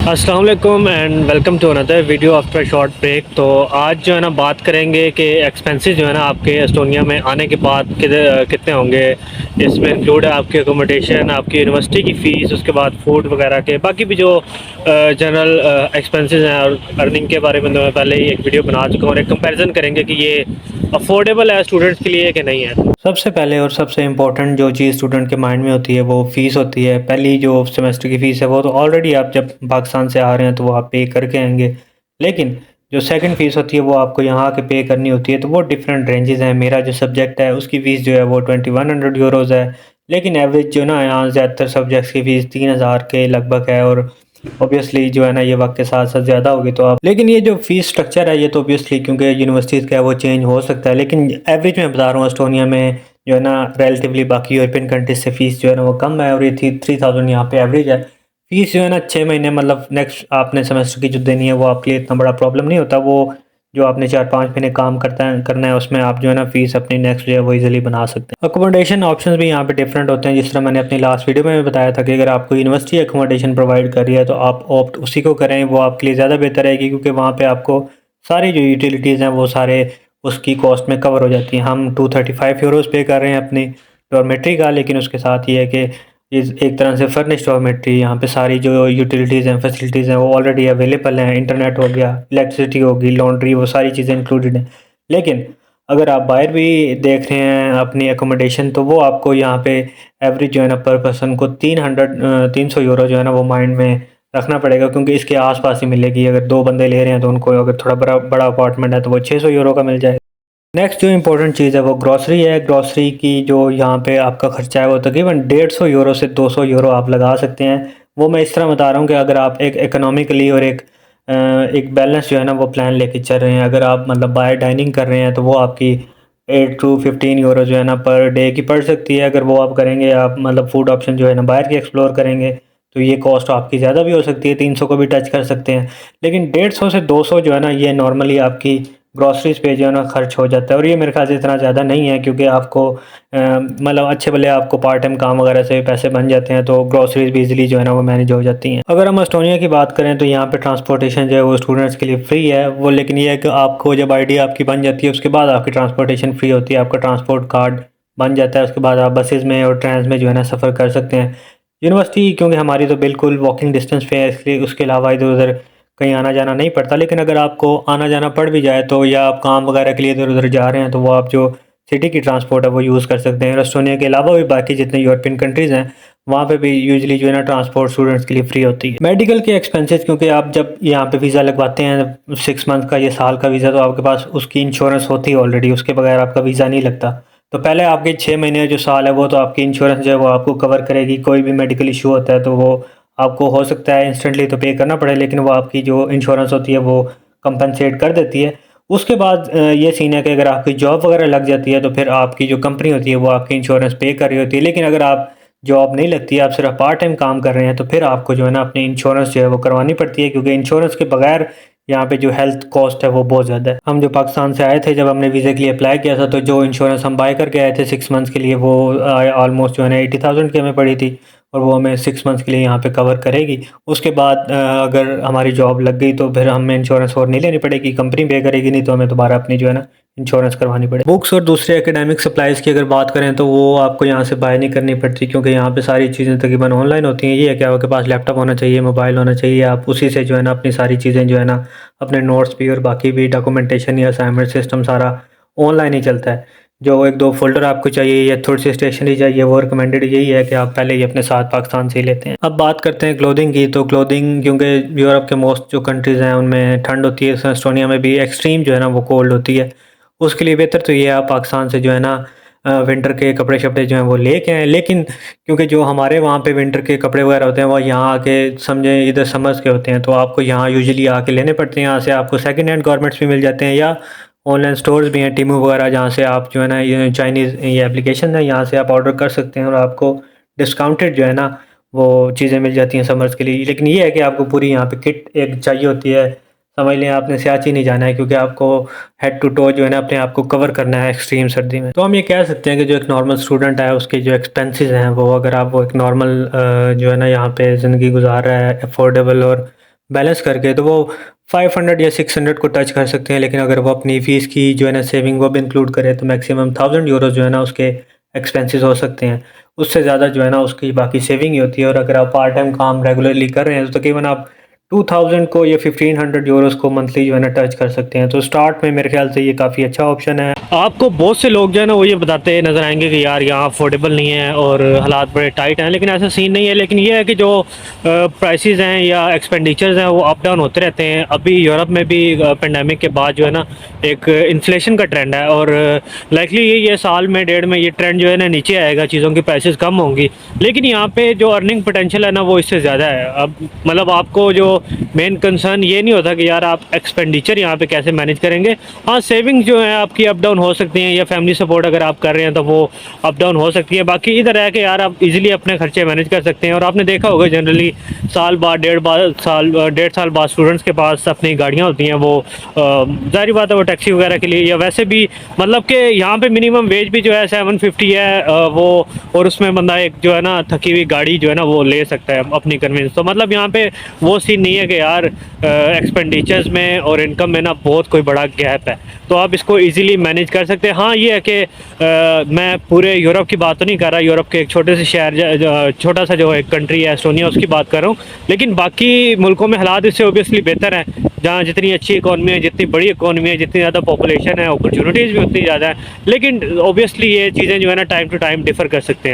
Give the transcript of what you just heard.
अस्सलाम वालेकुम and welcome to another video after short break. तो आज जो है ना बात करेंगे कि एक्सपेंसेस जो है ना आपके एस्टोनिया में आने के बाद कितने होंगे। इसमें इंक्लूड है आपकी अकोमोडेशन, आपकी यूनिवर्सिटी की फ़ीस, उसके बाद फूड वगैरह के बाकी भी जो जनरल एक्सपेंसेस हैं। और अर्निंग के बारे में तो मैं पहले ही एक वीडियो बना चुका हूँ और एक कंपैरिजन करेंगे कि ये अफोर्डेबल है स्टूडेंट्स के लिए कि नहीं है। सबसे पहले और सबसे इम्पोर्टेंट जो चीज़ स्टूडेंट के माइंड में होती है वो फ़ीस होती है। पहली जो सेमेस्टर की फ़ीस है वो तो ऑलरेडी आप जब पाकिस्तान से आ रहे हैं तो वो आप पे करके आएंगे, लेकिन जो सेकंड फ़ीस होती है वो आपको यहाँ आके पे करनी होती है। तो वो डिफरेंट रेंजेस हैं। मेरा जो सब्जेक्ट है उसकी फ़ीस जो है वो 2100 यूरोज़ है, लेकिन एवरेज जो ना यहाँ ज़्यादातर सब्जेक्ट्स की फ़ीस 3000 के लगभग है। और ऑब्वियसली जो है ना ये वक्त के साथ साथ ज़्यादा होगी तो आप, लेकिन ये जो फ़ीस स्ट्रक्चर है ये तो ऑब्वियसली क्योंकि यूनिवर्सिटीज़ का है वो चेंज हो सकता है, लेकिन एवरेज में बता रहा हूँ एस्टोनिया में जो है ना रिलेटिवली बाकी यूरोपियन कंट्रीज से फ़ीस जो है ना वो कम है। और ये 3000 यहाँ पे एवरेज है। फ़ीस जो है ना 6 महीने मतलब नेक्स्ट आपने सेमेस्टर की जो देनी है वो आपके लिए इतना बड़ा प्रॉब्लम नहीं होता। वो जो आपने 4-5 महीने काम करना है उसमें आप जो है ना फ़ीस अपनी नेक्स्ट जो है वो ईजिली बना सकते हैं। अकोमोडेशन ऑप्शंस भी यहाँ पे डिफरेंट होते हैं। जिस तरह मैंने अपनी लास्ट वीडियो में भी बताया था कि अगर आपको यूनिवर्सिटी अकोमोडेशन प्रोवाइड कर रही है तो आप ऑप्ट उसी को करें, वो आपके लिए ज़्यादा बेहतर रहेगी क्योंकि वहाँ पे आपको सारी जो यूटिलिटीज़ हैं वो सारे उसकी कॉस्ट में कवर हो जाती हैं। हम 235 यूरोज़ पे कर रहे हैं अपनी डॉर्मेट्री का, लेकिन उसके साथ ये है कि इस एक तरह से फर्निश्ड डॉर्मेट्री, यहाँ पे सारी जो यूटिलिटीज़ हैं, फैसिलिटीज़ हैं वो ऑलरेडी अवेलेबल हैं। इंटरनेट हो गया, इलेक्ट्रिसिटी होगी, लॉन्ड्री, वो सारी चीज़ें इंक्लूडेड हैं। लेकिन अगर आप बाहर भी देख रहे हैं अपनी अकोमोडेशन तो वो आपको यहाँ पे एवरेज जो है ना पर पर्सन को 300 यूरो जो है ना वो माइंड में रखना पड़ेगा, क्योंकि इसके आसपास ही मिलेगी। अगर 2 बंदे ले रहे हैं तो उनको अगर थोड़ा बड़ा बड़ा अपार्टमेंट है तो वो 600 यूरो का मिल जाएगा। नेक्स्ट जो इम्पोर्टेंट चीज़ है वो ग्रॉसरी है। ग्रॉसरी की जो यहाँ पे आपका खर्चा है वो तकरीबन 150 यूरो से 200 यूरो आप लगा सकते हैं। वो मैं इस तरह बता रहा हूँ कि अगर आप एक इकोनॉमिकली और एक बैलेंस जो है ना वो प्लान लेके चल रहे हैं, अगर आप मतलब बाहर डाइनिंग कर रहे हैं तो वो आपकी 8 to 15 यूरो जो है ना पर डे की पड़ सकती है। अगर वो आप करेंगे, आप मतलब फूड ऑप्शन जो है ना बाहर की एक्सप्लोर करेंगे तो ये कॉस्ट आपकी ज़्यादा भी हो सकती है, 300 को भी टच कर सकते हैं। लेकिन 150 से 200 जो है ना ये नॉर्मली आपकी ग्रॉसरीज़ पे जो है ना खर्च हो जाता है। और ये मेरे ख्याल से इतना ज़्यादा नहीं है क्योंकि आपको मतलब अच्छे भले आपको पार्ट टाइम काम वगैरह से पैसे बन जाते हैं तो ग्रॉसरीज़ भी इजीली जो है ना वो मैनेज हो जाती हैं। अगर हम एस्टोनिया की बात करें तो यहाँ पे ट्रांसपोर्टेशन जो है वो स्टूडेंट्स के लिए फ्री है वो, लेकिन ये है कि आपको जब आईडी आपकी बन जाती है उसके बाद आपकी ट्रांसपोर्टेशन फ्री होती है। आपका ट्रांसपोर्ट कार्ड बन जाता है, उसके बाद आप बसेज़ में और ट्रेन में जो है ना सफ़र कर सकते हैं। यूनिवर्सिटी क्योंकि हमारी तो बिल्कुल वॉकिंग डिस्टेंस पे है, इसलिए उसके अलावा इधर उधर कहीं आना जाना नहीं पड़ता। लेकिन अगर आपको आना जाना पड़ भी जाए तो, या आप काम वगैरह के लिए इधर उधर जा रहे हैं तो वो आप जो सिटी की ट्रांसपोर्ट है वो यूज़ कर सकते हैं। एस्टोनिया के अलावा भी बाकी जितने यूरोपियन कंट्रीज़ हैं वहाँ पे भी यूजुअली जो है ना ट्रांसपोर्ट स्टूडेंट्स के लिए फ्री होती है। मेडिकल के एक्सपेंसेस, क्योंकि आप जब यहाँ पे वीज़ा लगवाते हैं 6 मंथ का या साल का वीज़ा, तो आपके पास उसकी इंश्योरेंस होती है ऑलरेडी, उसके बगैर आपका वीज़ा नहीं लगता। तो पहले आपके 6 महीने जो साल है वो तो आपकी इंश्योरेंस जो है वो आपको कवर करेगी। कोई भी मेडिकल इशू होता है तो वो आपको हो सकता है इंस्टेंटली तो पे करना पड़े, लेकिन वो आपकी जो इंश्योरेंस होती है वो कंपनसेट कर देती है। उसके बाद ये सीन है कि अगर आपकी जॉब वगैरह लग जाती है तो फिर आपकी जो कंपनी होती है वो आपकी इंश्योरेंस पे कर रही होती है। लेकिन अगर आप जॉब नहीं लगती है, आप सिर्फ पार्ट टाइम काम कर रहे हैं, तो फिर आपको जो है ना अपनी इंश्योरेंस जो है वो करवानी पड़ती है, क्योंकि इंश्योरेंस के बगैर यहाँ पे जो हेल्थ कॉस्ट है वो बहुत ज़्यादा है। हम जो पाकिस्तान से आए थे, जब हमने वीज़े के लिए अप्लाई किया था तो जो इंश्योरेंस हम बाय करके आए थे 6 मंथ्स के लिए वो ऑलमोस्ट जो है ना 80,000 की हमें पड़ी थी। और वो हमें 6 मंथ्स के लिए यहाँ पे कवर करेगी। उसके बाद अगर हमारी जॉब लग गई तो फिर हमें इंश्योरेंस और नहीं लेनी पड़ेगी, कंपनी पे करेगी, नहीं तो हमें दोबारा अपनी जो है ना इंश्योरेंस करवानी पड़ेगी। बुक्स और दूसरे एकेडमिक सप्लाइज़ की अगर बात करें तो वो आपको यहाँ से बाय नहीं करनी पड़ती, क्योंकि यहाँ पे सारी चीज़ें तकरीबन ऑनलाइन होती हैं। ये है कि आपके पास लैपटॉप होना चाहिए, मोबाइल होना चाहिए, आप उसी से जो है ना अपनी सारी चीज़ें जो है ना अपने नोट्स भी और बाकी भी डॉक्यूमेंटेशन या असाइनमेंट सिस्टम सारा ऑनलाइन ही चलता है। जो 1-2 फ़ोल्डर आपको चाहिए या थोड़ी सी स्टेशनरी चाहिए वो रिकमेंडेड यही है कि आप पहले ही अपने साथ पाकिस्तान से ही लेते हैं। अब बात करते हैं क्लोथिंग की। तो क्लोथिंग, क्योंकि यूरोप के मोस्ट जो कंट्रीज़ हैं उनमें ठंड होती है, एस्टोनिया में भी एक्सट्रीम जो है ना वो कोल्ड होती है। उसके लिए बेहतर तो ये है आप पाकिस्तान से जो है ना विंटर के कपड़े-शपड़े जो हैं वो लेके आएँ। लेकिन क्योंकि जो हमारे वहाँ पे विंटर के कपड़े वगैरह होते हैं वो यहाँ आके समझें इधर समर्स के होते हैं, तो आपको यहाँ यूजुअली आके लेने पड़ते हैं। यहाँ से आपको सेकंड हैंड गारमेंट्स भी मिल जाते हैं, या ऑनलाइन स्टोर्स भी हैं, टीमू वगैरह, जहाँ से आप जो है ना ये चाइनीज़ ये एप्लीकेशन है, यहाँ से आप ऑर्डर कर सकते हैं और आपको डिस्काउंटेड जो है ना वो चीज़ें मिल जाती हैं समर्स के लिए। लेकिन ये है कि आपको पूरी यहाँ पे किट एक चाहिए होती है। समझ लें आपने सियाचिन नहीं जाना है, क्योंकि आपको हेड टू टो जो है ना अपने आप को कवर करना है एक्सट्रीम सर्दी में। तो हम ये कह सकते हैं कि जो एक नॉर्मल स्टूडेंट है उसके जो एक्सपेंसेस हैं वो, अगर आप वो एक नॉर्मल जो है ना यहाँ पे ज़िंदगी गुजार रहा है अफोर्डेबल और बैलेंस करके, तो वो 500 या 600 को टच कर सकते हैं। लेकिन अगर वो अपनी फ़ीस की जो है ना सेविंग वो भी इंक्लूड करें, तो मैक्सिमम 1000 यूरो जो है ना उसके एक्सपेंसेस हो सकते हैं। उससे ज़्यादा जो है ना उसकी बाकी सेविंग ही होती है। और अगर आप पार्ट टाइम काम रेगुलरली कर रहे हैं, तो तकरीबन आप 2000 को या 1500 यूरोज़ को मंथली जो है ना टच कर सकते हैं। तो स्टार्ट में मेरे ख्याल से ये काफ़ी अच्छा ऑप्शन है। आपको बहुत से लोग जो है ना वो ये बताते नज़र आएंगे कि यार यहाँ अफोर्डेबल नहीं है और हालात बड़े टाइट हैं, लेकिन ऐसा सीन नहीं है। लेकिन ये है कि जो प्राइसेस हैं या एक्सपेंडिचर्स हैं वो अप डाउन होते रहते हैं। अभी यूरोप में भी पेंडेमिक के बाद जो है ना एक इन्फ्लेशन का ट्रेंड है, और लाइकली ये साल में डेढ़ में ये ट्रेंड जो है ना नीचे आएगा, चीज़ों की प्राइसेस कम होंगी। लेकिन यहाँ पे जो अर्निंग पोटेंशियल है ना वो इससे ज़्यादा है। अब मतलब आपको जो मेन कंसर्न ये नहीं होता कि यार आप एक्सपेंडिचर यहाँ पे कैसे मैनेज करेंगे। हाँ, सेविंग्स जो है आपकी अप डाउन हो सकती हैं, या फैमिली सपोर्ट अगर आप कर रहे हैं तो वो अप डाउन हो सकती है। बाकी इधर है कि यार आप इजीली अपने खर्चे मैनेज कर सकते हैं। और आपने देखा होगा जनरली साल बाद डेढ़ साल बाद स्टूडेंट्स के पास अपनी गाड़ियाँ होती हैं, वो ज़ाहिर बात है वो टैक्सी वगैरह के लिए, या वैसे भी मतलब कि यहाँ पे मिनिमम वेज भी जो है 750 है वो। और उसमें बंदा एक जो है ना थकी हुई गाड़ी जो है ना वो ले सकता है अपनी कन्वीनियंस। तो मतलब यहाँ पे वो सीन नहीं है कि यार एक्सपेंडिचर्स में और इनकम में ना बहुत कोई बड़ा गैप है, तो आप इसको इजीली मैनेज कर सकते हैं। हाँ, ये है कि मैं पूरे यूरोप की बात तो नहीं कर रहा, यूरोप के एक छोटे से शहर, छोटा सा जो एक कंट्री है एस्टोनिया, उसकी बात कर रहा हूँ। लेकिन बाकी मुल्कों में हालात इससे ओबियसली बेहतर हैं, जहाँ जितनी अच्छी इकॉनमी है, जितनी बड़ी इकॉनमी है, जितनी ज़्यादा पॉपुलेशन है, अपॉर्चुनिटीज़ भी उतनी ज़्यादा है। लेकिन ओबियसली ये चीज़ें जो है ना टाइम टू टाइम डिफ़र कर सकते हैं।